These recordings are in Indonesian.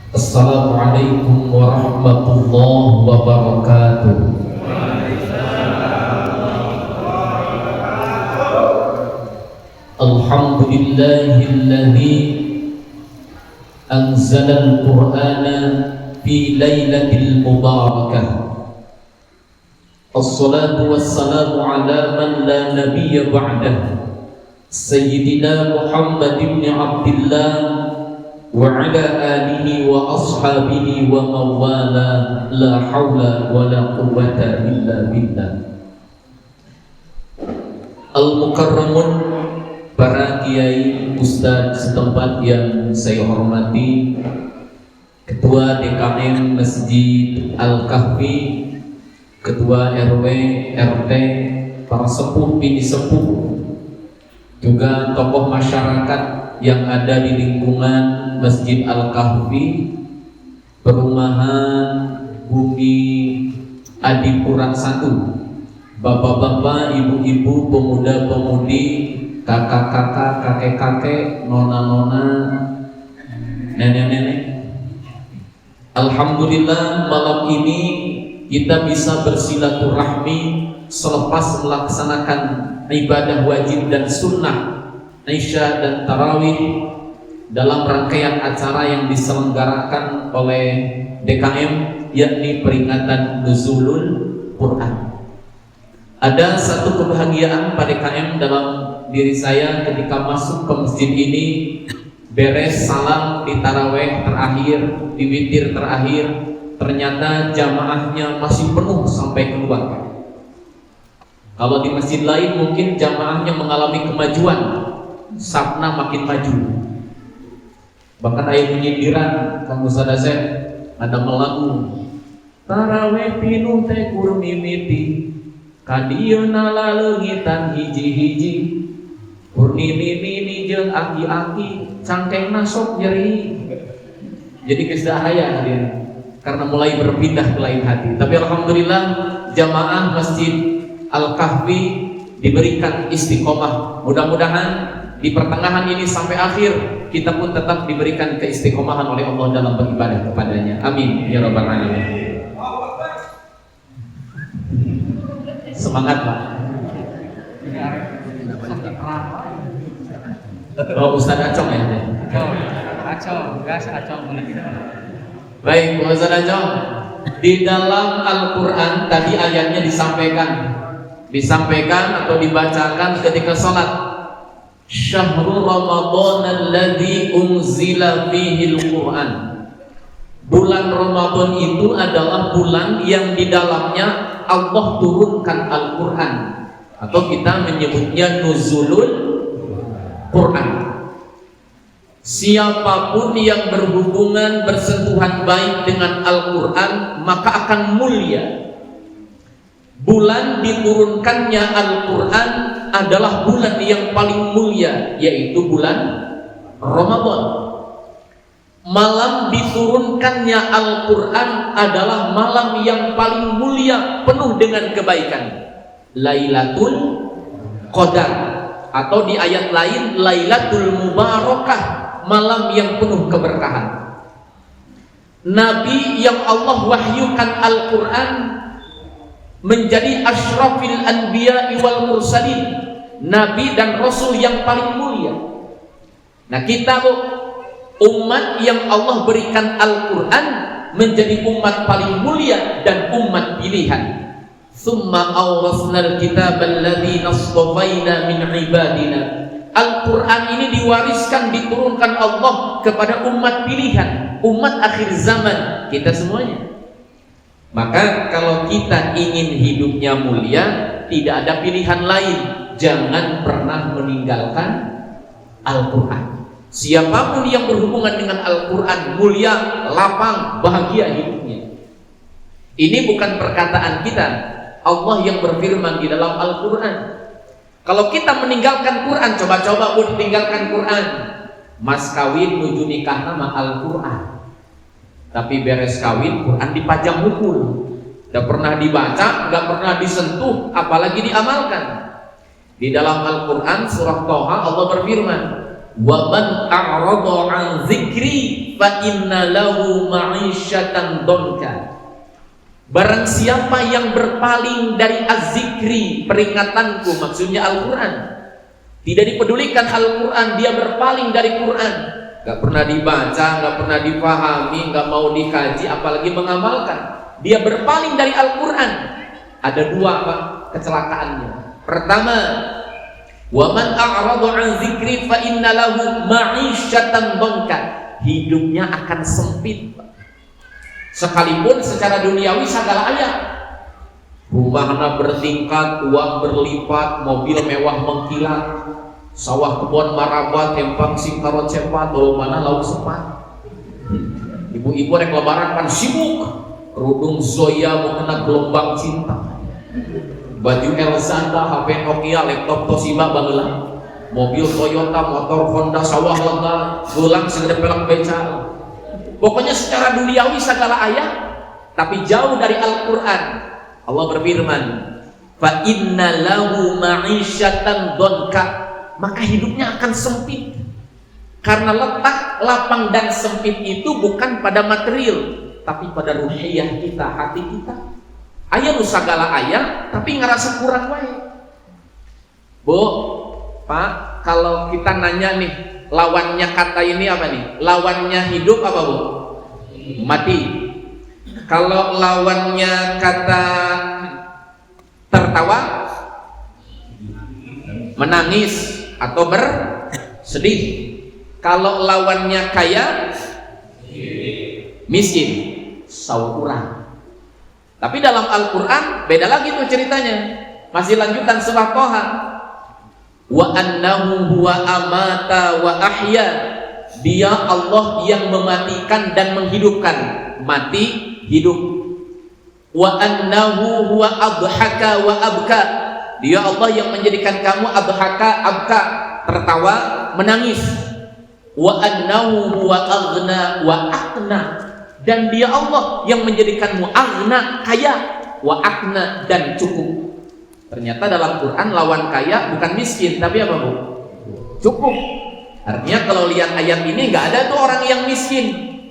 Assalamualaikum warahmatullahi wabarakatuh. Alhamdulillahilladzi anzalal Qur'ana fi lailatil mubarakah. Assalatu wassalamu ala man la nabiyya ba'dah, Sayyidina Muhammad ibn Abdillah wa ala alihi wa ashabihi wa mawala, la hawla wa la quwwata illa billah. Al-Mukarramun, para kiai, ustadz setempat yang saya hormati, Ketua DKM Masjid Al-Kahfi, Ketua RW, RT, para sepuh, bini sepuh, juga tokoh masyarakat yang ada di lingkungan Masjid Al-Kahfi, Perumahan Bumi Adipura 1, bapak-bapak, ibu-ibu, pemuda-pemudi, kakak-kakak, kakek-kakek, nona-nona, nenek-nenek. Alhamdulillah, malam ini kita bisa bersilaturahmi selepas melaksanakan ibadah wajib dan sunnah Isya dan Tarawih dalam rangkaian acara yang diselenggarakan oleh DKM, yakni peringatan Nuzulul Quran. Ada satu kebahagiaan pada DKM dalam diri saya ketika masuk ke masjid ini, beres salam di tarawih terakhir, di witir terakhir, ternyata jamaahnya masih penuh sampai keluar. Kalau di masjid lain mungkin jamaahnya mengalami kemajuan, safna makin maju. Bahkan ayat penyindiran Kang Ustaz Asep ada melagu tarawih pinuh teh kur mimiti kadieuna laleungitan hiji-hiji kur mimimi jeung aki-aki cangkengna sok nyeri. Jadi geus dahaya dia karena mulai berpindah ke lain hati. Tapi alhamdulillah jamaah Masjid Al-Kahfi diberikan istiqomah. Mudah-mudahan di pertengahan ini sampai akhir kita pun tetap diberikan keistiqomahan oleh Allah dalam beribadah kepadanya. Amin ya rabbal alamin. Semangat Pak. Oh, Ustaz Acong ya? Acong, gas Acong. Baik, Ustaz Acong. Di dalam Al-Quran tadi ayatnya disampaikan atau dibacakan ketika sholat. Syahrul Ramadan alladzi unzila fihil Quran. Bulan Ramadan itu adalah bulan yang di dalamnya Allah turunkan Al-Quran, atau kita menyebutnya Nuzulul Quran. Siapapun yang berhubungan bersentuhan baik dengan Al-Quran maka akan mulia. Bulan diturunkannya Al-Quran adalah bulan yang paling mulia, yaitu bulan Ramadan. Malam diturunkannya Al-Quran adalah malam yang paling mulia, penuh dengan kebaikan, Lailatul Qadar, atau di ayat lain Lailatul Mubarakah, malam yang penuh keberkahan. Nabi yang Allah wahyukan Al-Quran menjadi asyrafil anbiya wal mursalin, nabi dan rasul yang paling mulia. Nah, kita umat yang Allah berikan Al-Quran menjadi umat paling mulia dan umat pilihan. Summa awrasnal kitab alladzi nastafaina min ibadina. Al-Quran ini diwariskan, diturunkan Allah kepada umat pilihan, umat akhir zaman, kita semuanya. Maka kalau kita ingin hidupnya mulia, tidak ada pilihan lain. Jangan pernah meninggalkan Al-Quran. Siapapun yang berhubungan dengan Al-Quran mulia, lapang, bahagia hidupnya. Ini bukan perkataan kita, Allah yang berfirman di dalam Al-Quran. Kalau kita meninggalkan Quran, coba-coba pun tinggalkan Quran, mas kawin nuju nikah nama Al-Quran. Tapi beres kawin, Quran dipajang hukum, tidak pernah dibaca, tidak pernah disentuh, apalagi diamalkan. Di dalam Al-Quran surah Toha Allah berfirman, Wa man a'rada 'an dzikri fa inna lahu ma'isyatan donka. Barang siapa yang berpaling dari az-zikri, peringatanku, maksudnya Al-Quran, tidak dipedulikan Al-Quran, dia berpaling dari Quran, gak pernah dibaca, gak pernah dipahami, gak mau dikaji, apalagi mengamalkan, dia berpaling dari Al-Quran. Ada dua Pak kecelakaannya. Pertama, wa man a'rada 'an dzikri fa inna lahu ma'isyatan donka. Hidupnya akan sempit, sekalipun secara duniawi segala aya, rumahna bertingkat, uang berlipat, mobil mewah mengkilat, sawah kebun marabat, tempang singkarot cepat, mana lauk sepat. Ibu-ibu rek lebaran kan sibuk, kerudung Zoya mengena gelombang cinta, baju Elzanda, HP Nokia, laptop Toshiba bageula, mobil Toyota, motor Honda, sawah lega, gelang segede pelak beca. Pokoknya secara duniawi segala ayat, tapi jauh dari Al-Quran. Allah berfirman, fa inna lahu ma'isyatan donka, maka hidupnya akan sempit. Karena letak lapang dan sempit itu bukan pada material, tapi pada ruhiyah kita, hati kita. Aya nu sagala aya, tapi ngerasa kurang wae. Bu, Pak, kalau kita nanya nih, lawannya kata ini apa nih? Lawannya hidup apa Bu? Mati. Kalau lawannya kata tertawa, menangis atau bersedih. Kalau lawannya kaya, miskin, saukurang. Tapi dalam Al-Quran beda lagi tuh ceritanya. Masih lanjutan surah Toha. Wa annahu huwa amata wa ahya. Dia Allah yang mematikan dan menghidupkan. Mati, hidup. Wa annahu huwa adhaka wa abka. Dia Allah yang menjadikan kamu adhaka, abka, tertawa, menangis. Wa annahu huwa aghna wa aqna. Dan dia Allah yang menjadikanmu aghna, kaya, wa aqna, dan cukup. Ternyata dalam Quran lawan kaya bukan miskin, tapi apa Bu? Cukup. Artinya kalau lihat ayat ini nggak ada tuh orang yang miskin,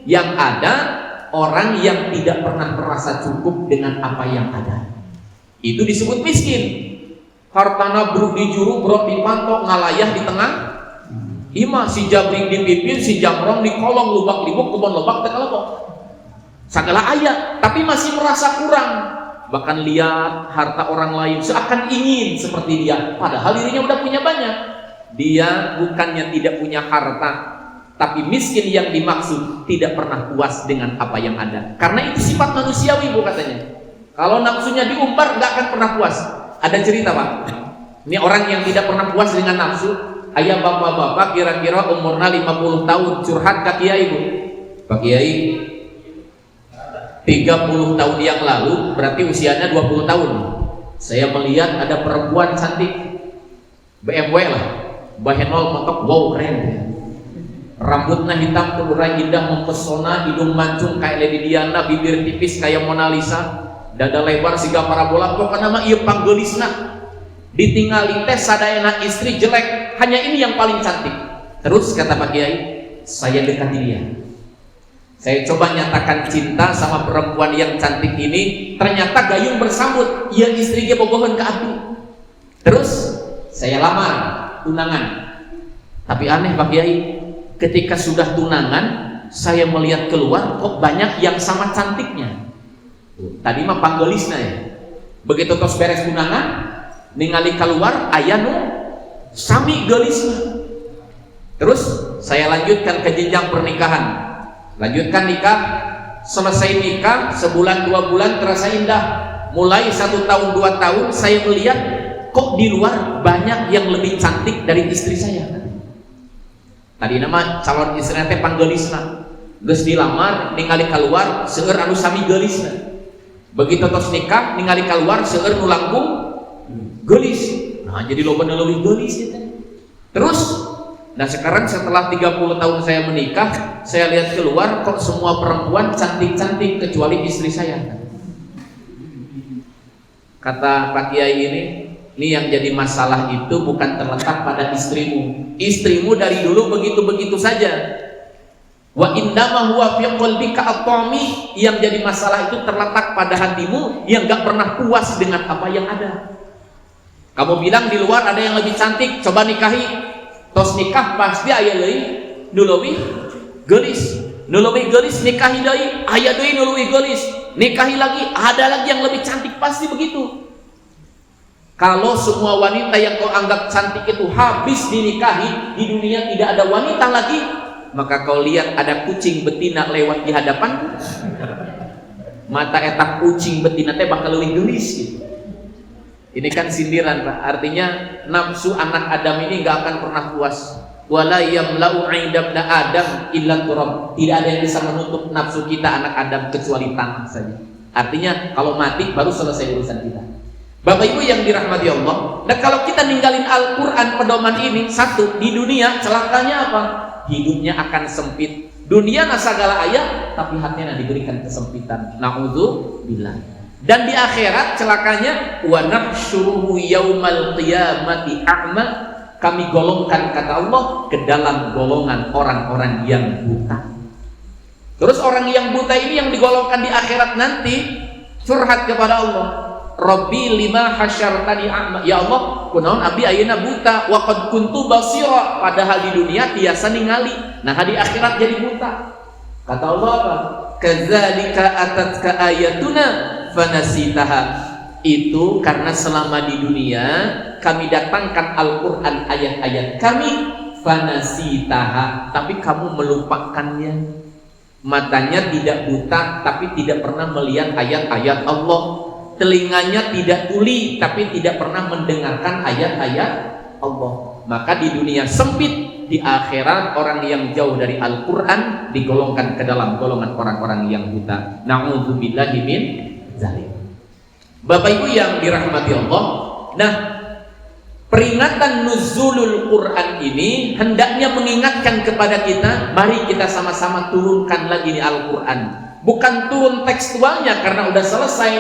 yang ada orang yang tidak pernah merasa cukup dengan apa yang ada. Itu disebut miskin. Hartana bruk dijuru, brok dipantok, ngalayah di tengah. Ima si jabring dipipin, si jamrong di kolong, lubak libuk, kebon lebak, tekalebok. Segala ayat, tapi masih merasa kurang. Bahkan lihat harta orang lain seakan ingin seperti dia, padahal dirinya udah punya banyak. Dia bukannya tidak punya harta, tapi miskin yang dimaksud tidak pernah puas dengan apa yang ada. Karena itu sifat manusiawi Bu katanya. Kalau nafsunya diumbar nggak akan pernah puas. Ada cerita Pak. Ini orang yang tidak pernah puas dengan nafsu. Ayah bapak-bapak kira-kira umurnya 50 tahun curhat ke Kiai Bu. Pak Kiai, 30 tahun yang lalu berarti usianya 20 tahun. Saya melihat ada perempuan cantik, BMW lah, bahenol mentok, wow keren. Rambutnya hitam, telurai indah mempesona, hidung mancung kayak Lady Diana, bibir tipis kayak Mona Lisa, dada lebar siga parabola. Pokoknya mah ieu panggelisna. Ditinggali teh sadayana istri jelek, hanya ini yang paling cantik. Terus kata Pak Kiai, saya dekati dia. Saya coba nyatakan cinta sama perempuan yang cantik ini, ternyata gayung bersambut, ia istrinya bobohan ke aku. Terus saya lamar, tunangan. Tapi aneh Pak Kiai, ketika sudah tunangan, saya melihat keluar kok banyak yang sama cantiknya. Tadi mah panggelisna ya. Begitu tos beres tunangan, ningali keluar aya nu sami gelisna. Terus saya lanjutkan ke jenjang pernikahan. Lanjutkan nikah, selesai nikah sebulan 2 bulan terasa indah. Mulai 1 tahun 2 tahun saya melihat kok di luar banyak yang lebih cantik dari istri saya. Tadi nama calon istri teh panggelisna. Geus dilamar ningali keluar seueur anu sami gelisna. Begitu tos nikah ningali keluar seueur nu langkung gelis. Nah jadi loba nu leuwih gelis eta. Terus nah sekarang setelah 30 tahun saya menikah, saya lihat keluar kok semua perempuan cantik-cantik kecuali istri saya. Kata Pak Kiai ini, Ini yang jadi masalah itu bukan terletak pada istrimu. Istrimu dari dulu begitu-begitu saja. Wa innama huwa fi qalbika at-tami. Yang jadi masalah itu terletak pada hatimu yang gak pernah puas dengan apa yang ada. Kamu bilang di luar ada yang lebih cantik, coba nikahi. Tos nikah pasti aya deui nu leuwih geulis. Nu leuwih geulis nikahi deui, aya deui nu leuwih geulis. Nikahi lagi, ada lagi yang lebih cantik, pasti begitu. Kalau semua wanita yang kau anggap cantik itu habis dinikahi, di dunia tidak ada wanita lagi, maka kau lihat ada kucing betina lewat di hadapan, mata etak kucing betina teh bakal leuwih geulis gitu. Ini kan sindiran, Pak. Artinya nafsu anak Adam ini nggak akan pernah puas. Wala yamla'u 'indabna Adam illa turab. Tidak ada yang bisa menutup nafsu kita anak Adam kecuali tanah saja. Artinya kalau mati baru selesai urusan kita. Bapak Ibu yang dirahmati Allah, nah kalau kita ninggalin Al-Quran pedoman ini, satu, di dunia celakanya apa? Hidupnya akan sempit. Dunia nasagala ayat, tapi hatinya diberikan kesempitan. Na'udzubillah. Dan di akhirat celakanya, wa nahsyuruhu yaumal qiyamati a'ma. Kami golongkan, kata Allah, ke dalam golongan orang-orang yang buta. Terus orang yang buta ini yang digolongkan di akhirat nanti curhat kepada Allah. Rabbi lima hasyartani a'ma. Ya Allah, kunaon abdi ayeuna buta wa qad kuntu basira, padahal di dunia tiasa ningali. Nah, di akhirat jadi buta. Kata Allah apa? Kadzalika atatka ayatuna fanasitaha. Itu karena selama di dunia kami datangkan Al-Qur'an ayat-ayat kami, fanasitaha, tapi kamu melupakannya. Matanya tidak buta tapi tidak pernah melihat ayat-ayat Allah. Telinganya tidak tuli tapi tidak pernah mendengarkan ayat-ayat Allah. Maka di dunia sempit, di akhirat orang yang jauh dari Al-Quran digolongkan ke dalam golongan orang-orang yang buta. Na'udzubillahi min dzalik. Bapak Ibu yang dirahmati Allah, nah peringatan nuzulul Quran ini hendaknya mengingatkan kepada kita, mari kita sama-sama turunkan lagi di Al-Quran. Bukan turun tekstualnya karena udah selesai,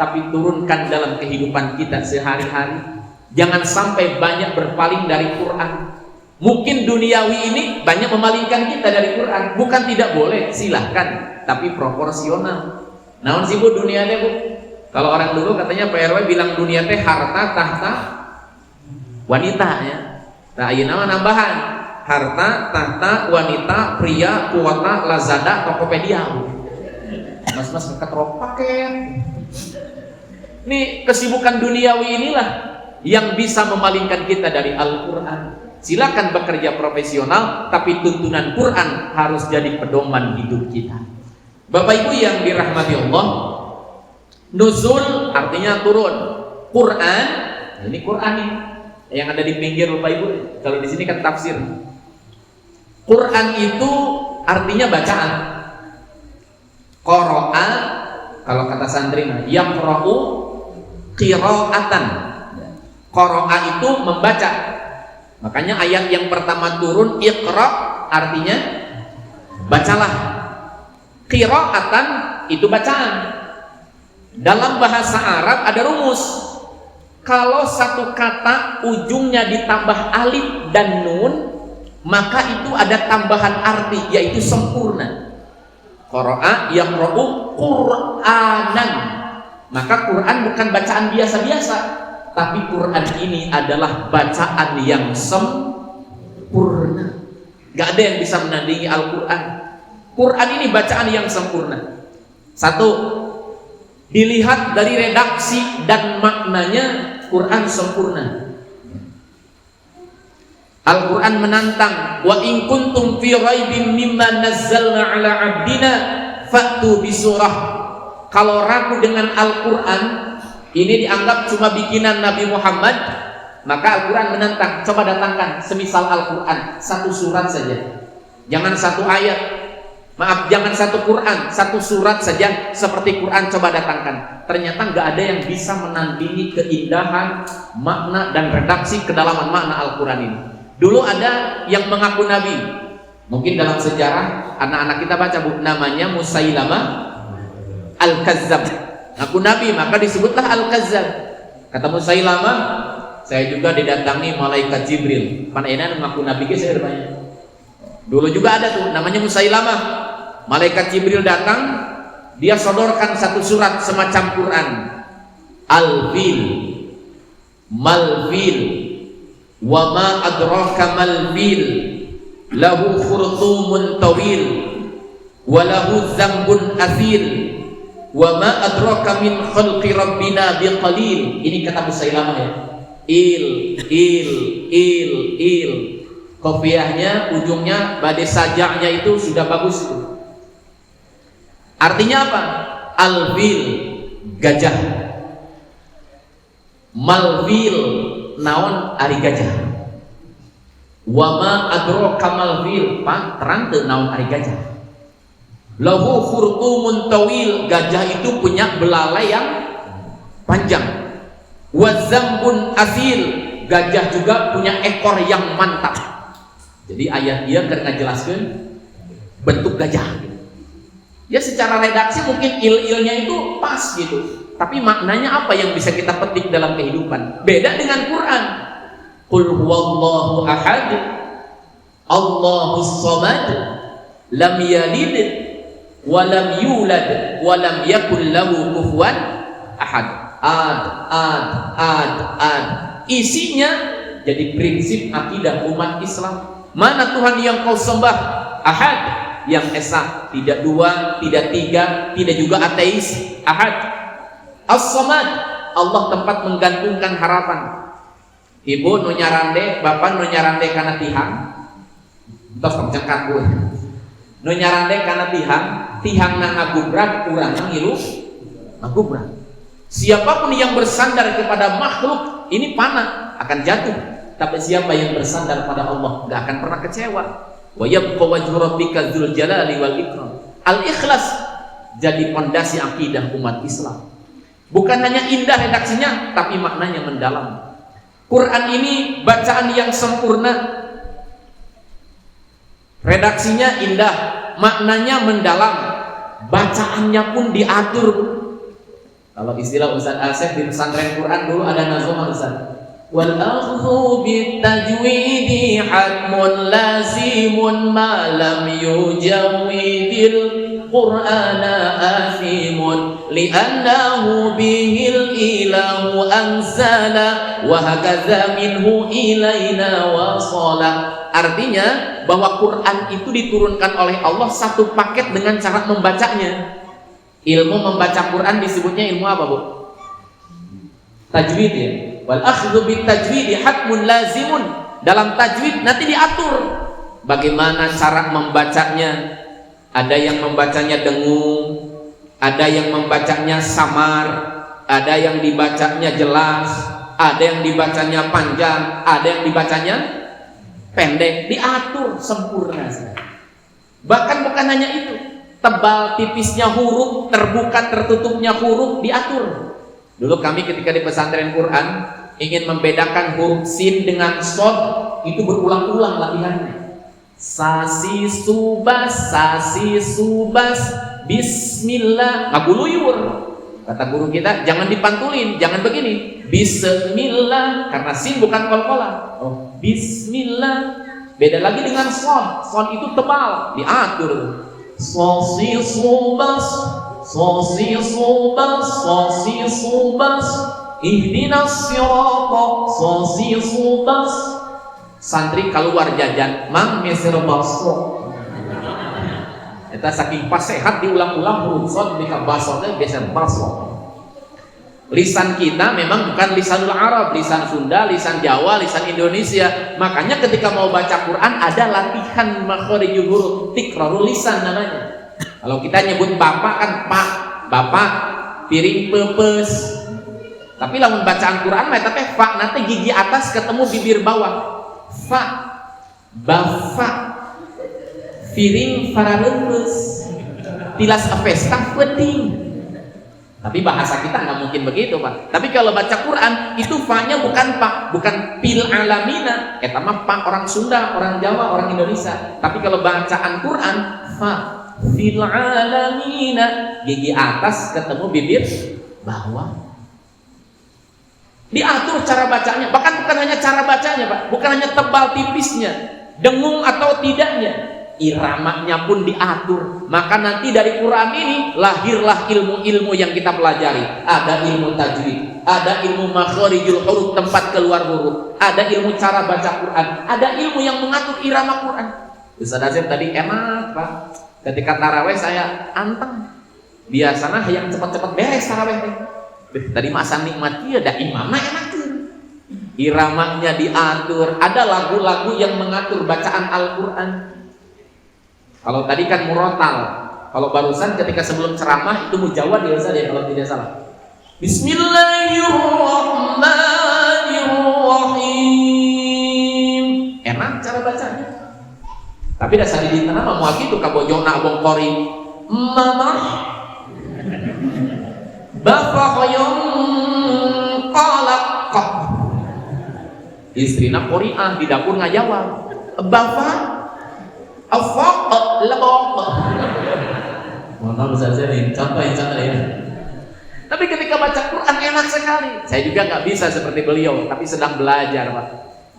tapi turunkan dalam kehidupan kita sehari-hari. Jangan sampai banyak berpaling dari Quran. Mungkin duniawi ini banyak memalingkan kita dari Quran. Bukan tidak boleh, silahkan, tapi proporsional. Naon sih Bu dunia teh Bu? Kalau orang dulu katanya PRW bilang dunia teh harta tahta wanita ya. Nah, ayeuna nambahan harta tahta wanita pria kuota Lazada Tokopedia. Mas keketrok paket. Ini kesibukan duniawi inilah yang bisa memalingkan kita dari Al-Quran. Silakan bekerja profesional, tapi tuntunan Quran harus jadi pedoman hidup kita. Bapak Ibu yang dirahmati Allah, nuzul artinya turun. Quran, ini Quran nih yang ada di pinggir Bapak Ibu. Kalau di sini kan tafsir. Quran itu artinya bacaan. Qara'a, kalau kata santri yaqra'u qira'atan. Qara'a itu membaca. Makanya ayat yang pertama turun iqra artinya bacalah. Qira'atan itu bacaan. Dalam bahasa Arab ada rumus. Kalau satu kata ujungnya ditambah alif dan nun, maka itu ada tambahan arti, yaitu sempurna. Qara'a yaqra'u Qur'anan. Maka Quran bukan bacaan biasa-biasa, tapi Quran ini adalah bacaan yang sempurna. Gak ada yang bisa menandingi Al-Quran. Quran ini bacaan yang sempurna. Satu, dilihat dari redaksi dan maknanya, Quran sempurna. Al-Quran menantang, wa in kuntum fi raibin mimma nazzalna ala abdina fa'tu bi surah. Kalau ragu dengan Al-Quran, ini dianggap cuma bikinan Nabi Muhammad, maka Al-Quran menantang, coba datangkan semisal Al-Quran, satu surat saja. Jangan satu ayat, maaf, jangan satu Quran, satu surat saja seperti Quran, coba datangkan. Ternyata nggak ada yang bisa menandingi keindahan, makna dan redaksi kedalaman makna Al-Quran ini. Dulu ada yang mengaku Nabi, mungkin dalam sejarah anak-anak kita baca Bu, namanya Musailamah Al-Kazzab. Aku Nabi, maka disebutlah Al-Kazzab. Kata Musailamah, Saya juga didatangi malaikat Jibril. Pan enak ngaku nabi ke saya banyak. Dulu juga ada tuh namanya Musailamah. Malaikat Jibril datang, dia sodorkan satu surat semacam Quran. Al-Fil, Mal-Fil, wa ma adraka mal-Fil, lahu khurtumun tawil, wa lahu zambun athil, wa ma adraka min khalqi rabbina biqalil. Ini kata Musailamah ya. Il. Kopiahnya, ujungnya, badai sajaknya itu sudah bagus itu. Artinya apa? Al-Fil, gajah. Mal-Fil, naon ari gajah. Wa ma adraka mal-Fil, Pak, terang teu naon ari gajah. Lahu khurtumun tawil, gajah itu punya belalai yang panjang. Wa zambun asil, gajah juga punya ekor yang mantap. Jadi ayat dia karena jelaskan bentuk gajah. Ya secara redaksi mungkin il-ilnya itu pas gitu, tapi maknanya apa yang bisa kita petik dalam kehidupan? Beda dengan Quran. Qul huwallahu ahad, Allahus samad, lam yalid wa lam yulad wa lam yakul lahu kufuwan ahad. Ad. Isinya jadi prinsip akidah umat Islam. Mana Tuhan yang kau sembah? Ahad, yang esa, tidak dua, tidak tiga, tidak juga ateis. Ahad. As-Samad, Allah tempat menggantungkan harapan. Ibu nu nyarande, bapak nu nyarande kana tihang. Tos cengkat gue. Nu nyarande kana tihang na ngagubrak, urang ngilu ngagubrak. Siapapun yang bersandar kepada makhluk ini panah akan jatuh. Tapi siapa yang bersandar pada Allah gak akan pernah kecewa. Wa yabqa wajhu rabbika dzul jalali wal ikram. Al-ikhlas jadi pondasi akidah umat Islam. Bukan hanya indah redaksinya, tapi maknanya mendalam. Quran ini bacaan yang sempurna. Redaksinya indah, maknanya mendalam. Bacaannya pun diatur. Kalau istilah Ustaz Asef di pesantren Quran dulu ada nazom Ustaz. Wal akhdhu bit tajwidi hatmun lazimun ma lam yujawidil Qur'ana athimun li'annahu bihil ilahu anzala wa hakadha minhu ilaina wasala. Artinya bahwa Quran itu diturunkan oleh Allah satu paket dengan cara membacanya. Ilmu membaca Quran disebutnya ilmu apa, Bu? Tajwid ya. Wal akhdhu bit tajwidi hatmun lazimun. Dalam tajwid nanti diatur bagaimana cara membacanya. Ada yang membacanya dengung, ada yang membacanya samar, ada yang dibacanya jelas, ada yang dibacanya panjang, ada yang dibacanya pendek. Diatur sempurna. Bahkan bukan hanya itu, tebal tipisnya huruf, terbuka tertutupnya huruf diatur. Dulu kami ketika di pesantren Quran ingin membedakan huruf sin dengan shod, itu berulang-ulang latihannya. Sasi subas, bismillah, ngaguluyur. Kata guru kita, jangan dipantulin, jangan begini. Bismillah, karena sin bukan kol-kolan. Oh, bismillah. Beda lagi dengan shod. Shod itu tebal, diatur. Sasi subas, ihdinas sirata, sasi subas. Santri keluar jajan, mang meser baso. Eta saking pas sehat diulang-ulang huruf shod bika basone geser baso. Lisan kita memang bukan lisanul Arab, lisan Sunda, lisan Jawa, lisan Indonesia. Makanya ketika mau baca Quran ada latihan makharijul huruf, tikrarul lisan namanya. Kalau kita nyebut bapak kan pak, bapak, piring pepes. Tapi lamun bacaan Quran mah tapi fa nanti gigi atas ketemu bibir bawah. Fa, bafa, piring faraleus, tilas apesta penting. Tapi bahasa kita nggak mungkin begitu, Pak. Tapi kalau baca Quran itu fa-nya bukan pak, bukan pil alamina. Eta mah pak orang Sunda, orang Jawa, orang Indonesia. Tapi kalau bacaan Quran fa fil alamina, gigi atas ketemu bibir bawah. Diatur cara bacanya, bahkan bukan hanya cara bacanya, Pak, bukan hanya tebal tipisnya, dengung atau tidaknya, iramanya pun diatur. Maka nanti dari Quran ini lahirlah ilmu-ilmu yang kita pelajari. Ada ilmu tajwid, ada ilmu makharijul huruf, tempat keluar huruf, ada ilmu cara baca Quran, ada ilmu yang mengatur irama Quran. Ustaz Azim tadi enak, Pak, ketika taraweh saya anteng. Biasanya yang cepat-cepat beres taraweh tadi masa nikmati ada imamnya enak tuh, iramanya diatur, ada lagu-lagu yang mengatur bacaan Al-Quran. Kalau tadi kan murotal, kalau barusan ketika sebelum ceramah itu mujawad ya Ustaz ya kalau tidak salah. Bismillahirrahmanirrahim. Enak cara bacanya. Tapi dasar di tanah mau gitu kabojona abong kori. Mama Bafaqayum qalaq. Istrina qori'ah di dapur ngajawab. Bafa afaq labaq. Mohon maaf Ustaz ini contoh ya. Tapi ketika baca Quran enak sekali. Saya juga nggak bisa seperti beliau, tapi sedang belajar, Pak.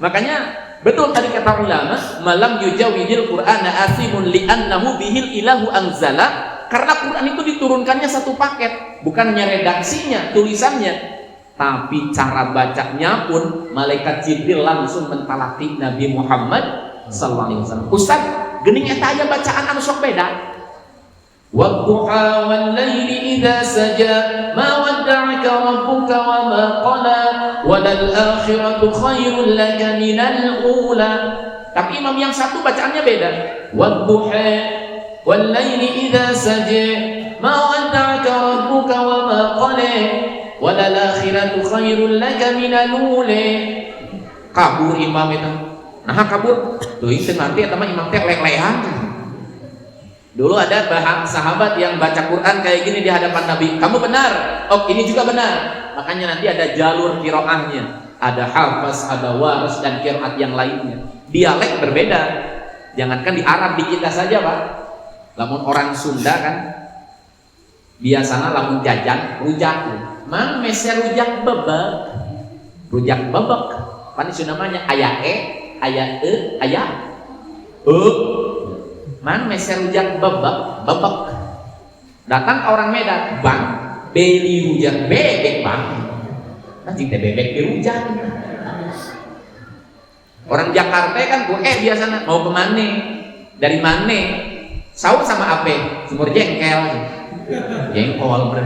Makanya betul tadi kata ulama, malam yujawidil Qur'ana asimun li'annahu bihil ilahu anzala. Karena Quran itu diturunkannya satu paket, bukan hanya redaksinya, tulisannya, tapi cara bacanya pun malaikat Jibril langsung mentalaki Nabi Muhammad sallallahu alaihi wasallam. Ustaz, geuning eta aya bacaan anu sok beda. Wadduha wal laili idza saja ma wadda'aka rabbuka wa ma qala walal akhiratu khairul laka minal ula. Tapi imam yang satu bacaannya beda. Wadduha wal laili idza saja ma wadda'aka rabbuka wa ma qala walal akhiratu khairul laka minal ula. Kabur imam itu. Nah kabur. Tuh itu nanti eta mah imam teh lelehan. Dulu ada sahabat yang baca Quran kayak gini di hadapan Nabi. Kamu benar. Oh, ini juga benar. Makanya nanti ada jalur qiraahnya. Ada hafaz, ada waras dan qiraat yang lainnya. Dialek berbeda. Jangankan di Arab, di kita saja, Pak. Lamun orang Sunda kan biasanya lamun jajan rujak. Mang meser rujak bebek. Rujak bebek. Pan isu namanya aya aya aya Man meser rujak bebek. Datang orang Medan, Bang, beli rujak bebek, Bang. Nanti teh bebek dirujak. Orang Jakarta kan biasanya mau kemana? Dari mana? Saud sama apa? Sumur jengkel. Jengkol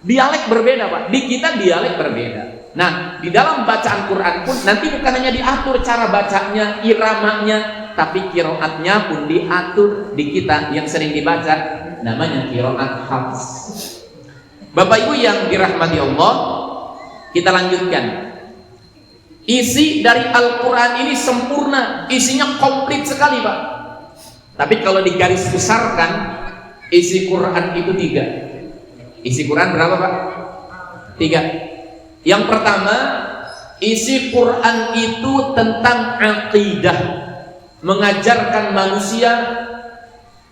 Dialek berbeda, Pak. Di kita dialek berbeda. Nah, di dalam bacaan Quran pun nanti bukan hanya diatur cara bacanya, iramanya, tapi qiraatnya pun diatur di kita yang sering dibaca, namanya qiraat hafs. Bapak Ibu yang dirahmati Allah, kita lanjutkan. Isi dari Al-Quran ini sempurna, isinya komplit sekali, Pak. Tapi kalau digaris besarkan, isi Quran itu 3. Isi Quran berapa, Pak? 3. Yang pertama, isi Quran itu tentang akidah, mengajarkan manusia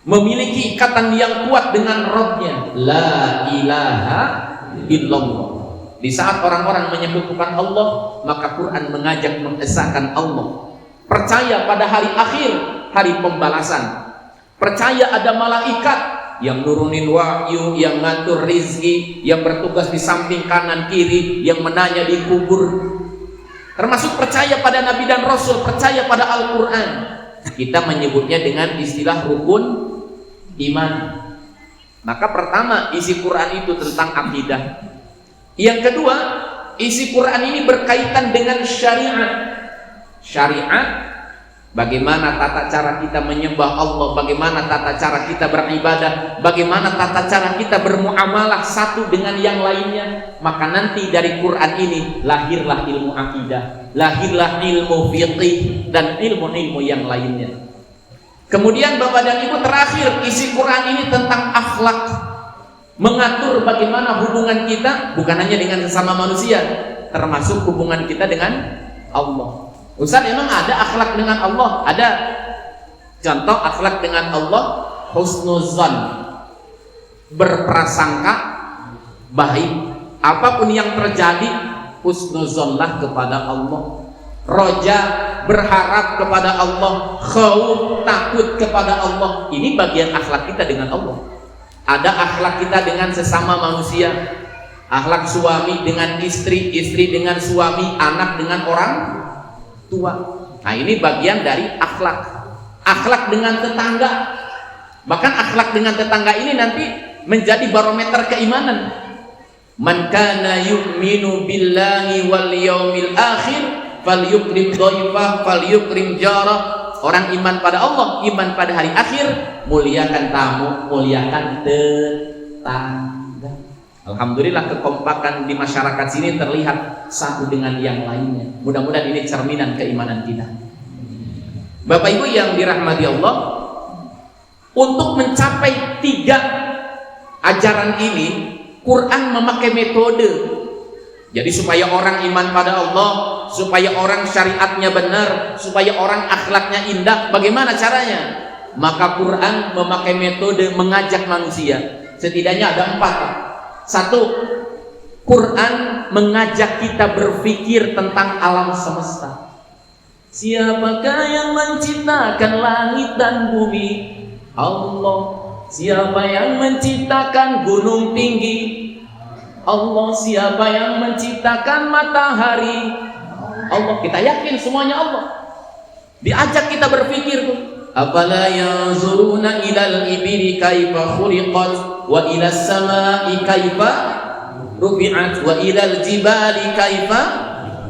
memiliki ikatan yang kuat dengan Rabb-nya. La ilaha illallah. Di saat orang-orang menyebutkan Allah, maka Quran mengajak mengesahkan Allah. Percaya pada hari akhir, hari pembalasan. Percaya ada malaikat yang nurunin wahyu, yang ngatur rizki, yang bertugas di samping kanan kiri, yang menanya di kubur. Termasuk percaya pada Nabi dan Rasul, percaya pada Al-Quran. Kita menyebutnya dengan istilah rukun iman. Maka pertama, isi Quran itu tentang akidah. Yang kedua, isi Quran ini berkaitan dengan syariat. Syariat, bagaimana tata cara kita menyembah Allah, bagaimana tata cara kita beribadah, bagaimana tata cara kita bermuamalah satu dengan yang lainnya. Maka nanti dari Quran ini lahirlah ilmu akidah, lahirlah ilmu fiqih dan ilmu-ilmu yang lainnya. Kemudian Bapak dan Ibu, terakhir, isi Quran ini tentang akhlak, mengatur bagaimana hubungan kita bukan hanya dengan sesama manusia, termasuk hubungan kita dengan Allah. Ustaz, emang ada akhlak dengan Allah? Ada. Contoh akhlak dengan Allah, husnuzan, berprasangka baik. apapun yang terjadi, husnuzonlah kepada Allah, roja, berharap kepada Allah, khauf, takut kepada Allah. Ini bagian akhlak kita dengan Allah. Ada akhlak kita dengan sesama manusia, akhlak suami dengan istri, istri dengan suami, anak dengan orang tua. Nah, ini bagian dari akhlak. Akhlak dengan tetangga, bahkan akhlak dengan tetangga ini nanti menjadi barometer keimanan. Man kana yu'minu billahi wal yaumil akhir falyukrim dhaifah falyukrim jarah. Orang iman pada Allah, iman pada hari akhir, muliakan tamu, muliakan tetangga. Alhamdulillah kekompakan di masyarakat sini terlihat satu dengan yang lainnya. Mudah-mudahan ini cerminan keimanan kita. Bapak Ibu yang dirahmati Allah, untuk mencapai 3 ajaran ini, Quran memakai metode. Jadi supaya orang iman pada Allah, supaya orang syariatnya benar, supaya orang akhlaknya indah, bagaimana caranya? Maka Quran memakai metode mengajak manusia. Setidaknya ada 4. 1, Quran mengajak kita berpikir tentang alam semesta. Siapakah yang menciptakan langit dan bumi? Allah. Siapa yang menciptakan gunung tinggi? Allah. Siapa yang menciptakan matahari? Allah. Kita yakin semuanya Allah. Diajak kita berpikir tuh. Afala yanzuruna ilal ibili kaifa khuliqat wa ilas samai kaifa rufi'at wa ilal jibali kaifa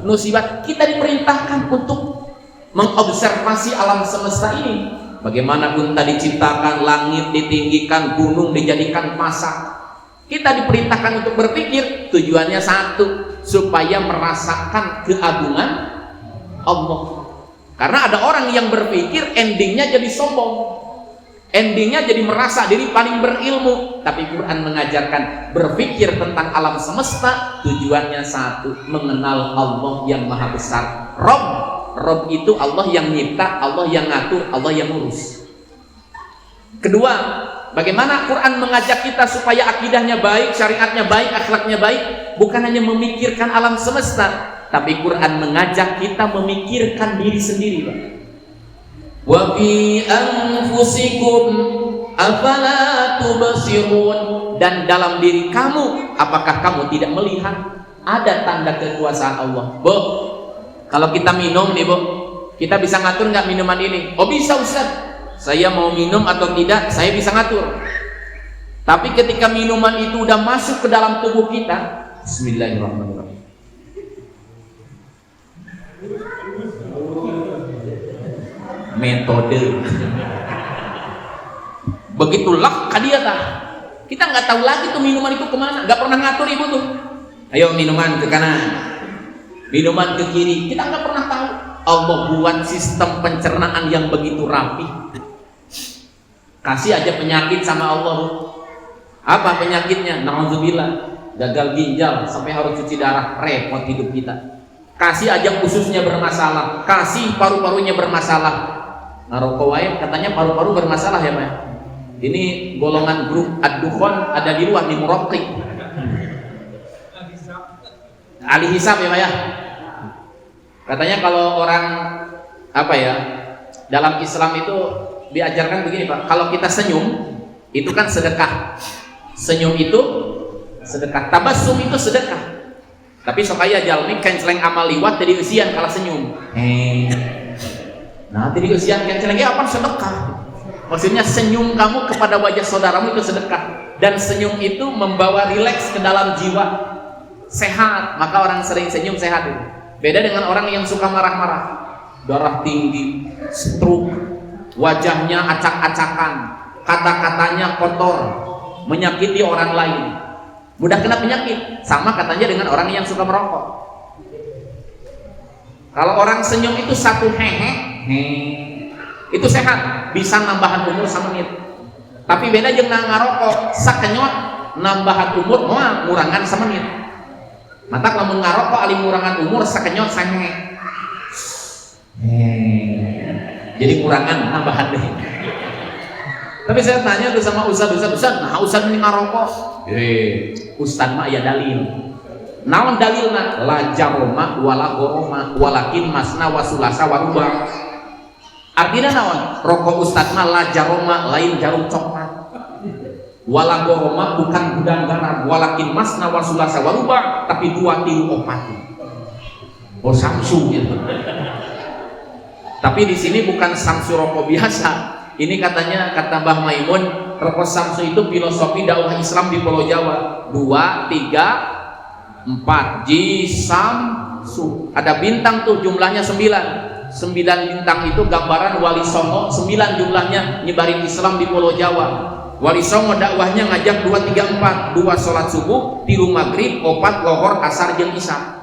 nusibat. Kita diperintahkan untuk mengobservasi alam semesta ini. Bagaimanapun tadi diciptakan, langit ditinggikan, gunung dijadikan pasak. Kita diperintahkan untuk berpikir, tujuannya satu, supaya merasakan keagungan Allah. Karena ada orang yang berpikir endingnya jadi sombong, endingnya jadi merasa diri paling berilmu. Tapi Quran mengajarkan berpikir tentang alam semesta, tujuannya satu, mengenal Allah yang maha besar. Rob itu Allah yang nyipta, Allah yang ngatur, Allah yang ngurus. Kedua, bagaimana Quran mengajak kita supaya akidahnya baik, syariatnya baik, akhlaknya baik. Bukan hanya memikirkan alam semesta, tapi Quran mengajak kita memikirkan diri sendiri, Pak. Wa fi anfusikum afala tubsirun. Dan dalam diri kamu, apakah kamu tidak melihat ada tanda kekuasaan Allah? Bu, kalau kita minum nih, Bu, kita bisa ngatur nggak minuman ini? Oh bisa, Ustaz. Saya mau minum atau tidak, saya bisa ngatur. Tapi ketika minuman itu udah masuk ke dalam tubuh kita, bismillahirrahmanirrahim. Metode. Begitulah dia tah. Kita nggak tahu lagi tuh minuman itu kemana, nggak pernah ngatur ibu tuh. Ayo minuman ke kanan, minuman ke kiri, kita nggak pernah tahu. Allah buat sistem pencernaan yang begitu rapi. Kasih aja penyakit sama Allah. Apa penyakitnya? Nauzubillah, gagal ginjal sampai harus cuci darah, repot hidup kita. Kasih aja ususnya bermasalah, kasih paru-parunya bermasalah. Ngaroko wae katanya paru-paru bermasalah ya, Pak. Ini golongan grup ad-dukhon ada di luar di Muraqi. Ahli hisab ya, Pak ya. Katanya kalau orang apa ya, dalam Islam itu diajarkan begini, Pak. Kalau kita senyum itu kan sedekah. Senyum itu sedekah. Tabassum itu sedekah. Tapi supaya jalmi kenceleng amal liwat jadi usian kalau senyum. Nah, jadi usian kenceleng apa sedekah? Maksudnya senyum kamu kepada wajah saudaramu itu sedekah. Dan senyum itu membawa rileks ke dalam jiwa, sehat. Maka orang sering senyum sehat itu. Beda dengan orang yang suka marah-marah, darah tinggi, stroke, wajahnya acak-acakan, kata-katanya kotor, menyakiti orang lain, mudah kena penyakit. Sama katanya dengan orang yang suka merokok. Kalau orang senyum itu satu hehe, itu sehat, bisa nambahan umur semenit. Tapi beda jeung ngarokok sakenyot nambahan umur moal ngurangan semenit. Mata lamun ngarokok ali ngurangan umur sakenyot sange. Jadi kurangan nambahan deh. Tapi saya tanya tuh sama ustaz, nah ustaz ini ngarokok. Ustaz mah ya dalil. Naon dalilna? La jaroma wala goroma walakin masna wasulasa waruba. Artinya naon? Rokok ustad mah la jaroma, lain jarum coklat. Wala goroma bukan gudang garam, walakin masna wasulasa waruba, tapi 2, 3, 4. Oh Samsu gitu. Tapi di sini bukan Samsu rokok biasa. Ini katanya, kata Mbah Maimun, rokok Samsu itu filosofi dakwah Islam di Pulau Jawa. 2, 3, 4 Jisamsu. Ada bintang tuh, jumlahnya 9 bintang itu gambaran Wali Songo. 9 jumlahnya, nyebarin Islam di Pulau Jawa. Wali Songo dakwahnya ngajak 2, 3, 4. 2 sholat subuh, 3 maghrib, 4 lohor, asar, jeung isya.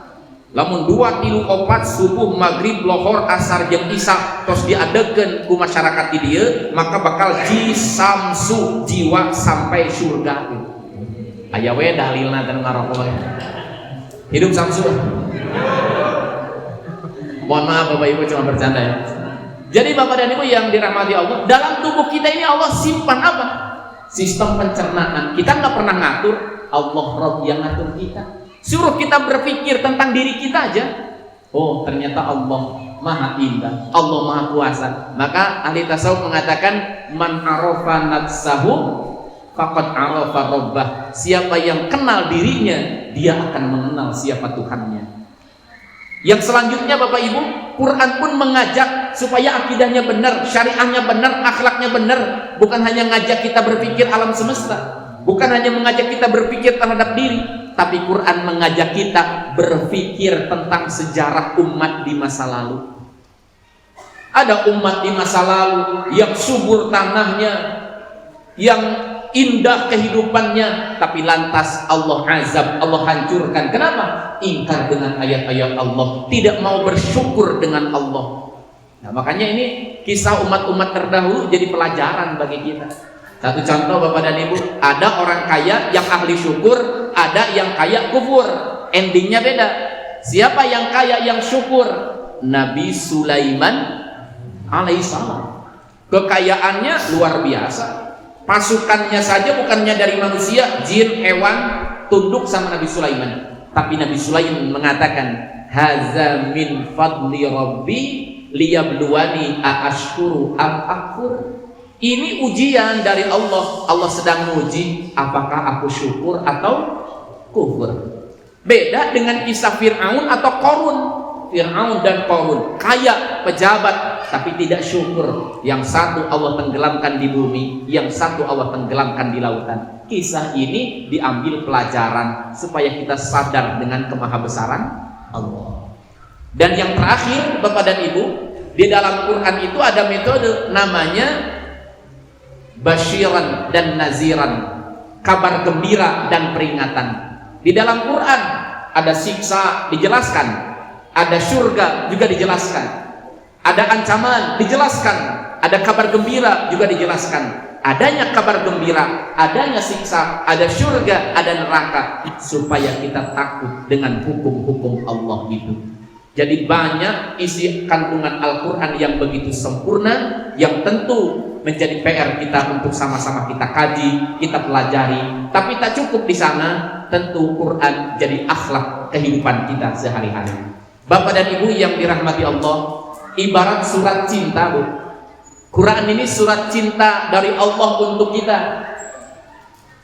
Lamun 2, 3, 4 subuh, maghrib, lohor, asar, jeung isya terus diadekeun ku masyarakat di dieu, maka bakal jisamsu, jiwa sampai surga. Aya we dalilna teh ngarokok. Hidup Samsu. Mohon maaf Bapak Ibu, cuma bercanda ya. Jadi Bapak dan Ibu yang dirahmati Allah, dalam tubuh kita ini Allah simpan apa? Sistem pencernaan. Kita nggak pernah ngatur, Allah Rabb yang ngatur kita. Suruh kita berpikir tentang diri kita aja. Oh ternyata Allah Maha Indah, Allah Maha Kuasa. Maka ahli tasawuf mengatakan man arafa nafsahu faqad arafa rabbah. Siapa yang kenal dirinya, dia akan mengenal siapa Tuhannya. Yang selanjutnya Bapak Ibu, Quran pun mengajak supaya akidahnya benar, syariahnya benar, akhlaknya benar. Bukan hanya ngajak kita berpikir alam semesta, bukan hanya mengajak kita berpikir terhadap diri, tapi Quran mengajak kita berpikir tentang sejarah umat di masa lalu. Ada umat di masa lalu yang subur tanahnya, yang indah kehidupannya, tapi lantas Allah azab, Allah hancurkan. Kenapa? Ingkar dengan ayat-ayat Allah, tidak mau bersyukur dengan Allah. Nah, makanya ini kisah umat-umat terdahulu jadi pelajaran bagi kita. Satu contoh Bapak dan Ibu, ada orang kaya yang ahli syukur, ada yang kaya kufur. Endingnya beda. Siapa yang kaya yang syukur? Nabi Sulaiman alaihissalam. Kekayaannya luar biasa. Pasukannya saja bukannya dari manusia, jin, hewan, tunduk sama Nabi Sulaiman. Tapi Nabi Sulaiman mengatakan, haza min fadli rabbi liyabluwani aashkuru am akfur. Ini ujian dari Allah. Allah sedang menguji apakah aku syukur atau kufur. Beda dengan kisah Fir'aun atau Qarun. Fir'aun dan Qarun kaya, pejabat, tapi tidak syukur. Yang satu Allah tenggelamkan di bumi, yang satu Allah tenggelamkan di lautan. Kisah ini diambil pelajaran supaya kita sadar dengan kemahabesaran Allah. Dan yang terakhir Bapak dan Ibu, di dalam Quran itu ada metode namanya basyiran dan naziran, kabar gembira dan peringatan. Di dalam Quran ada siksa dijelaskan, ada surga juga dijelaskan, ada ancaman dijelaskan, ada kabar gembira juga dijelaskan. Adanya kabar gembira, adanya siksa, ada surga, ada neraka, supaya kita takut dengan hukum-hukum Allah itu. Jadi banyak isi kandungan Al-Quran yang begitu sempurna, yang tentu menjadi PR kita untuk sama-sama kita kaji, kita pelajari. Tapi tak cukup di sana, tentu Quran jadi akhlak kehidupan kita sehari-hari. Bapak dan Ibu yang dirahmati Allah, ibarat surat cinta, Bu. Quran ini surat cinta dari Allah untuk kita.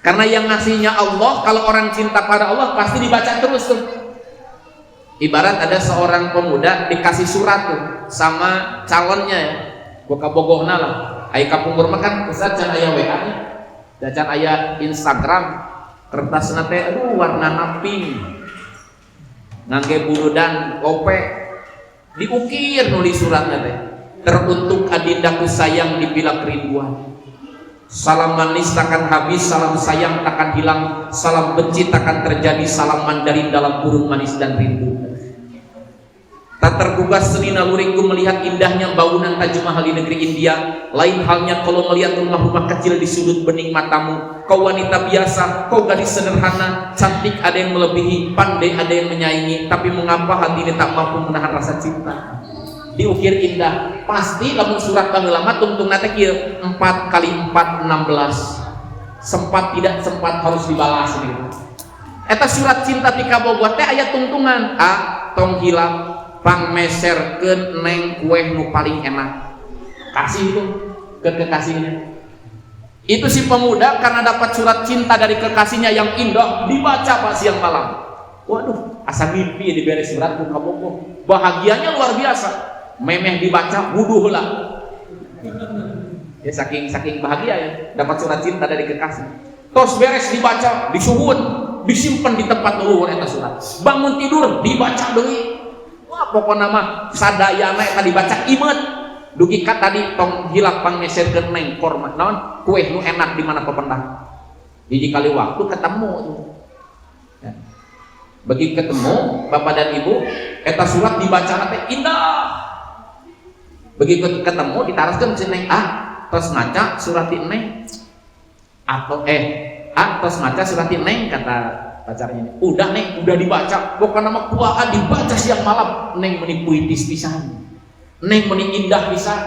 Karena yang ngasihnya Allah, kalau orang cinta pada Allah pasti dibaca terus tuh. Ibarat ada seorang pemuda dikasih surat tuh sama calonnya ya. Boga bogohna lah. Aya kapungkur mah kan Ustaz can aya WA nya. Da can aya Instagram. Kertasna teh aduh warnana pink. Ngangge buludan kope. Diukir nulis suratna teh. Teruntuk adindaku sayang di bila kerinduan. Salam manis takkan habis, salam sayang takkan hilang, salam benci takkan terjadi, salam mandarin dalam burung manis dan rindu. Tak tergugah seni naluriku melihat indahnya bangunan Taj Mahal di negeri India. Lain halnya kalau melihat rumah-rumah kecil di sudut bening matamu. Kau wanita biasa, kau gadis sederhana, cantik ada yang melebihi, pandai ada yang menyaingi. Tapi mengapa hati ini tak mampu menahan rasa cinta? Diukir indah, pasti lamun surat baheula tungtung nate kieu 4 kali 4 16. Sempat tidak sempat harus dibalas gitu. Eta surat cinta ti kabogoh teh aya tungtungan. Tong hilap pangmeserkeun neng kue nu paling enak. Kasih itu ke kekasihnya. Itu si pemuda karena dapat surat cinta dari kekasihnya yang indah dibaca pas siang malam. Waduh, asa mimpi diberes surat ku kabogoh. Bahagianya luar biasa. Memeh dibaca wudu heula. Ya saking bahagia ya dapat surat cinta dari kekasih. Tos beres dibaca, disuhun, disimpan di tempat luhur eta surat. Bangun tidur dibaca deui. Wah, pokona mah sadayana eta dibaca imet. Dugi ka tadi tong hilap pangmeserkeun neng korma naon kue nu enak di mana pependah. Hiji kali waktu ketemu tuh. Ya. Bagi ketemu bapak dan ibu eta surat dibaca teh indah. Begitu ketemu ditaraskeun si neng tos ngaca surat neng atau tos ngaca surat neng kata pacarnya. Udah neng, udah dibaca. Pokoknya nama kuaan dibaca siang malam. Neng meni puitis pisan. Neng meni indah pisan.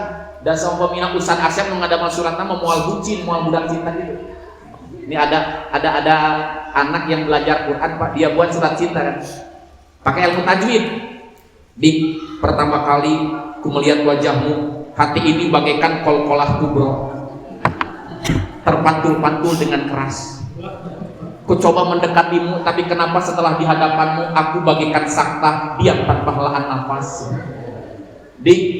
Dan sama pemina Ustaz Asep mengadama surat nama moal bucin, moal budak cinta gitu. Ini ada anak yang belajar Quran Pak, dia buat surat cinta kan. Pakai ilmu tajwid. Di pertama kali ku melihat wajahmu, hati ini bagaikan kol-kolah kubro. Terpantul-pantul dengan keras. Ku coba mendekatimu, tapi kenapa setelah di hadapanmu aku bagaikan sakta diam tanpa helaan nafas.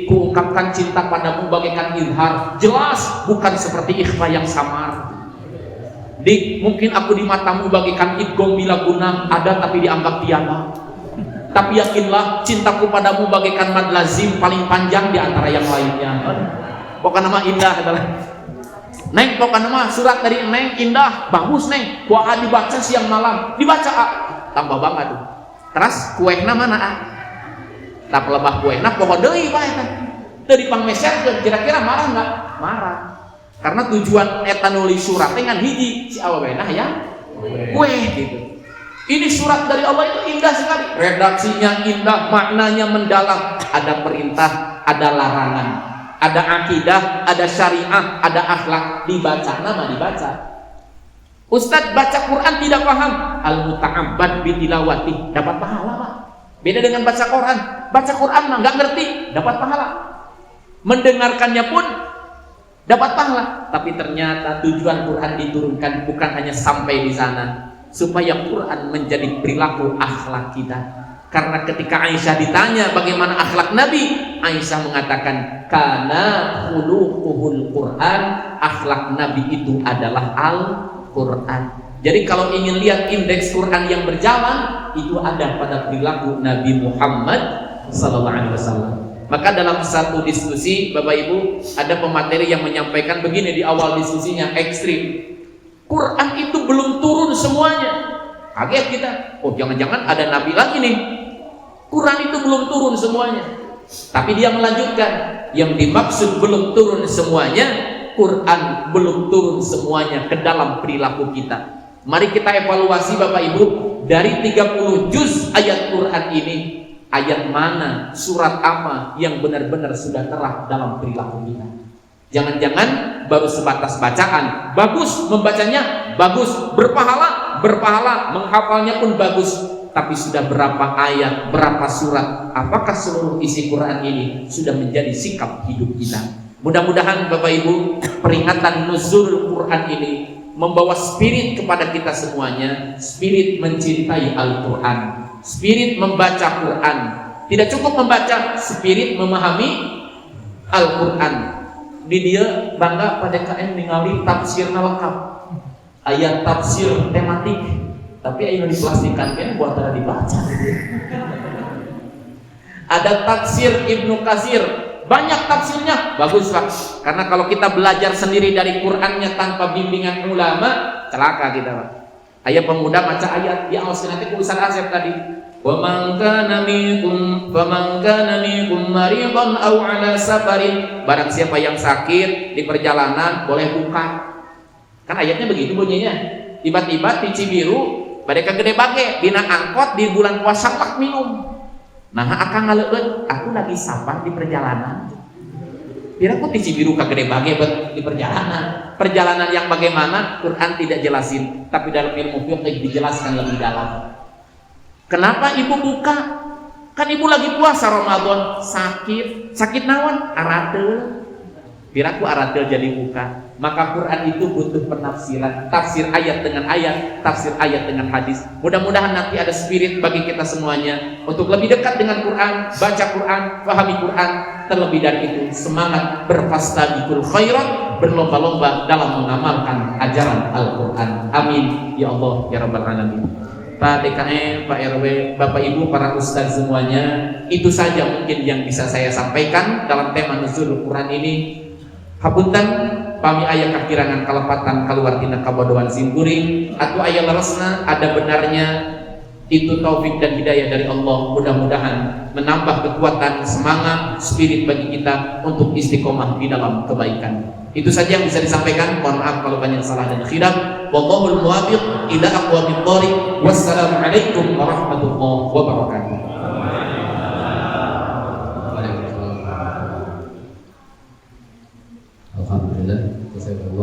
Kuungkapkan cinta padamu bagaikan izhar, jelas bukan seperti ikhfa yang samar. Mungkin aku di matamu bagaikan idgham bila guna, ada tapi dianggap tiada. Tapi yakinlah cintaku padamu bagaikan mad lazim paling panjang di antara yang lainnya. Pokoknya nama indah adalah Neng, pokoknya mah surat dari Neng indah, bagus Neng. Kuah dibaca siang malam, dibaca tambah banget tuh. Terus kuehna mana tak lebah kuehna pohon deui Pak eta. Teu dipangmeserkeun, kira-kira marah enggak? Marah. Karena tujuan eta nulis surat dengan hiji si awewena ya kue gitu. Ini surat dari Allah itu indah sekali. Redaksinya indah, maknanya mendalam. Ada perintah, ada larangan. Ada akidah, ada syariah, ada akhlak. Dibaca, nama dibaca. Ustadz baca Quran tidak paham. Al-muta'abbad bitilawati, dapat pahala Pak. Beda dengan baca Quran. Baca Quran mah nggak ngerti, dapat pahala. Mendengarkannya pun dapat pahala. Tapi ternyata tujuan Quran diturunkan bukan hanya sampai di sana, supaya Quran menjadi perilaku akhlak kita. Karena ketika Aisyah ditanya bagaimana akhlak Nabi, Aisyah mengatakan kana khuluquhul Quran, akhlak Nabi itu adalah Al-Quran. Jadi kalau ingin lihat indeks Quran yang berjalan, itu ada pada perilaku Nabi Muhammad SAW. Maka dalam satu diskusi Bapak Ibu, ada pemateri yang menyampaikan begini di awal diskusinya, ekstrim. Quran itu belum turun semuanya. Kaget kita. Oh, jangan-jangan ada nabi lagi nih. Quran itu belum turun semuanya. Tapi dia melanjutkan, yang dimaksud belum turun semuanya, Quran belum turun semuanya ke dalam perilaku kita. Mari kita evaluasi Bapak Ibu, dari 30 juz ayat Quran ini, ayat mana, surat apa yang benar-benar sudah terah dalam perilaku kita. Jangan-jangan baru sebatas bacaan, bagus membacanya, bagus, berpahala, menghafalnya pun bagus. Tapi sudah berapa ayat, berapa surat, apakah seluruh isi Quran ini sudah menjadi sikap hidup kita? Mudah-mudahan Bapak Ibu, peringatan nuzul Quran ini membawa spirit kepada kita semuanya, spirit mencintai Al-Quran, spirit membaca Quran. Tidak cukup membaca, spirit memahami Al-Quran. Di dia bangga pada KM ningali tafsirna lengkap, ayat tafsir tematik, tapi ayo diplastikan kan buat ada dibaca. Ada tafsir Ibnu Katsir, banyak tafsirnya, bagus Pak. Karena kalau kita belajar sendiri dari Qurannya tanpa bimbingan ulama, celaka kita Pak. Ayat pemuda baca ayat, ya Allah nanti Ustaz Asep tadi. Wa man kana minkum maridan aw ala safarin, barang siapa yang sakit di perjalanan boleh buka. Kan ayatnya begitu bunyinya. Tiba-tiba di Cibiru mereka gede bage dina angkot di bulan puasa pak minum. Nah, akan ngaleut, aku lagi sabar di perjalanan. Piraku ti Cibiru kagede bage di perjalanan. Perjalanan yang bagaimana Quran tidak jelasin, tapi dalam ilmu fiqh dijelaskan lebih dalam. Kenapa ibu buka? Kan ibu lagi puasa Ramadan, sakit naon? Aratel. Piraku aratel jadi buka. Maka Quran itu butuh penafsiran, tafsir ayat dengan ayat, tafsir ayat dengan hadis. Mudah-mudahan nanti ada spirit bagi kita semuanya untuk lebih dekat dengan Quran, baca Quran, pahami Quran. Terlebih dari itu, semangat berfastabiqul khairat, berlomba-lomba dalam mengamalkan ajaran Al-Quran. Amin ya Allah ya Rabbal Alamin. Pak DKM, Pak RW, Bapak Ibu, para ustaz semuanya, itu saja mungkin yang bisa saya sampaikan dalam tema nuzul Quran ini. Hapunten pami aya kakirangan kalepatan kaluar tina kabodohan simkuring atau aya larasna ada benarnya, itu taufik dan hidayah dari Allah. Mudah-mudahan menambah kekuatan, semangat, spirit bagi kita untuk istiqomah di dalam kebaikan. Itu saja yang bisa disampaikan. Mohon maaf kalau banyak salah dan khilaf. Wallahul muwaffiq ila aqwamit thoriq. Wassalamualaikum warahmatullahi wabarakatuh. Alhamdulillah,